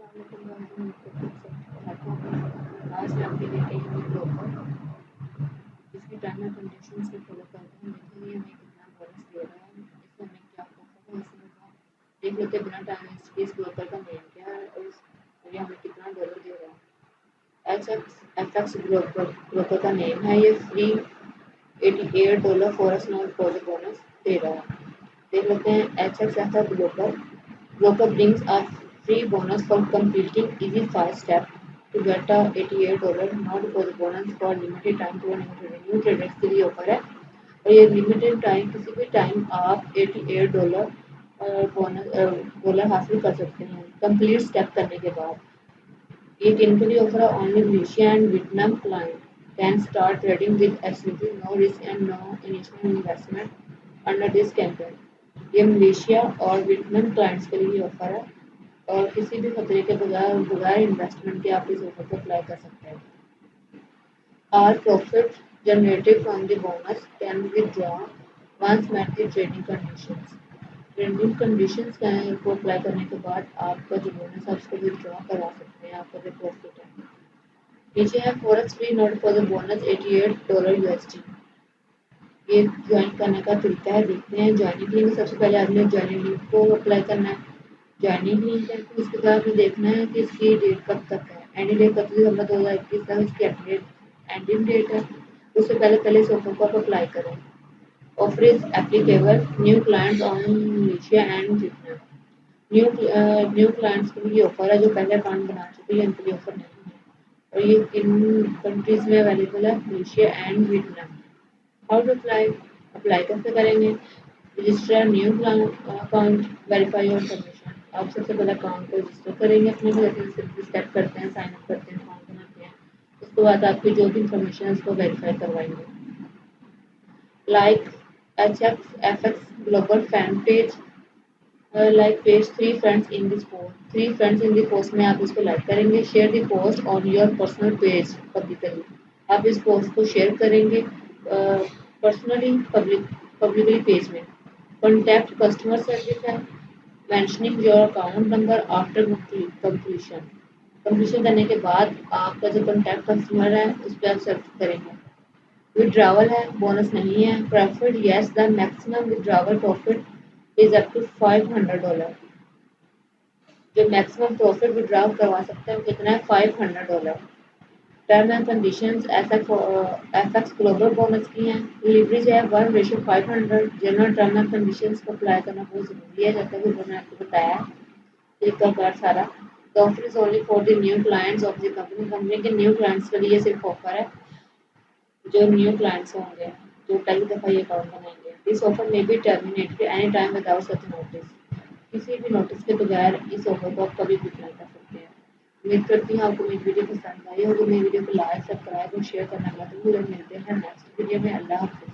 آج میں آپ کے لیے ایک بروکر جس کی ٹرم اینڈ کنڈیشنز کو فالو کرتے ہیں دیکھیں گے ہمیں کتنا بونس دے رہا ہے، اس سے ہمیں کیا پروفٹ حاصل ہوگا، دیکھ لیتے بنا ٹائم ویسٹ کے اس بروکر کا نیم کیا ہے اور یہ ہمیں کتنا ڈالر دے رہا ہے۔ HXFX بروکر کا نیم ہے، یہ فری $88 فورس نو ڈپازٹ بونس دے رہا ہے۔ دیکھ لیتے ہیں HXFX broker brings a free bonus for completing easy 5 steps to get a $88 no deposit bonus for limited time to new traders کے لیے آفر ہے اور یہ لمیٹڈ ٹائم کسی بھی ٹائم آپ $88 بونس حاصل کر سکتے ہیں کمپلیٹ اسٹیپ کرنے کے بعد۔ یہ کن کے لیے آفر ہے؟ Only Malaysia and Vietnam client can start trading with absolutely no risk and no initial investment under this campaign. یہ ملیشیا اور ویتنام کلائنٹس کے لیے آفر ہے اور کسی بھی خطرے کے بغیر انویسٹمنٹ کے آپ اس آفر کو اپلائی کر سکتے ہیں۔ Our profit generated from the bonus can be withdrawn once met the trading conditions۔ Trading conditions کو اپلائی کرنے کے بعد آپ کا جو بونس ہے اس کو withdraw کروا سکتے ہیں، آپ کا جو پروفٹ ہے۔ نیچے ہے forex free note for the bonus $88 USD۔ یہ جوائن کرنے کا طریقہ ہے، دیکھتے ہیں۔ جوائننگ لنک سب سے پہلے آپ نے جوائننگ لنک کو اپلائی کرنا ہے۔ جوائننگ لنک ہے اس کے بعد ہمیں دیکھنا ہے کہ اس کی ڈیٹ کب تک ہے۔ اینڈ ڈیٹ 31 دسمبر 2021 تک اس کی اینڈنگ ڈیٹ ہے۔ اس سے پہلے اس آفر کو آپ اپلائی کریں۔ Offer is applicable new clients on Malaysia and Vietnam. New clients کے لیے آفر ہے جو پہلے اکاؤنٹ بنا چکے ہیں، ان کے لیے آفر نہیں ہے اور یہ کن کنٹریز میں اویلیبل ہے؟ Malaysia and Vietnam. How to apply کیسے کریں گے؟ Register new account, verify your information. آپ سب سے پہلے اکاؤنٹ کو رجسٹر کریں گے اپنے اسٹیپ کرتے ہیں، سائن اپ کرتے ہیں، اکاؤنٹ بناتے ہیں۔ اس کے بعد آپ کی جو بھی انفارمیشن ہے اس کو ویریفائی کروائیں گے۔ Like HXFX global fan page, like page 3 friends in this post. 3 friends in the post میں آپ اس کو لائک کریں گے۔ Share the post on your personal page publicly. آپ اس پوسٹ کو شیئر کریں گے پرسنلی پبلکلی پیج میں۔ کانٹیکٹ کسٹمر سروس ہے، mentioning your account number after completion. Completion کرنے کے بعد آپ کا جو کانٹیکٹ کسٹمر ہے اس پہ آپ سرچ کریں گے۔ وڈراول ہے، بونس نہیں ہے۔ Profit yes, the maximum withdrawal profit is up to $500۔ جو میکسیمم پروفٹ وڈرا کروا سکتے ہیں وہ کتنا ہے؟ $500۔ Term and conditions FX global bonus کی ہیں۔ لیوریج ہے 1:500۔ جنرل ٹرم اینڈ کنڈیشنز کو اپلائی کرنا بہت ضروری ہے، جیسا کہ میں نے آپ کو بتایا طریقہ کار سارا۔ The offer is only for the new clients of the company۔ Company کے نیو کلائنٹس کے لیے صرف آفر ہے، جو نیو کلائنٹس ہوں گے جو پہلی دفعہ یہ اکاؤنٹ بنائیں گے۔ This offer may be terminated any time without such notice۔ کسی بھی نوٹس کے بغیر اس آفر کو آپ کبھی بھی اپلائی کر سکتے ہیں۔ امید کرتی ہوں آپ کو میری ویڈیو پسند آئی ہوگی۔ میری ویڈیو کو لائک، سبسکرائب اور شیئر کرنا مت بھولیں۔ ملتے ہیں نیکسٹ ویڈیو میں۔ اللہ حافظ۔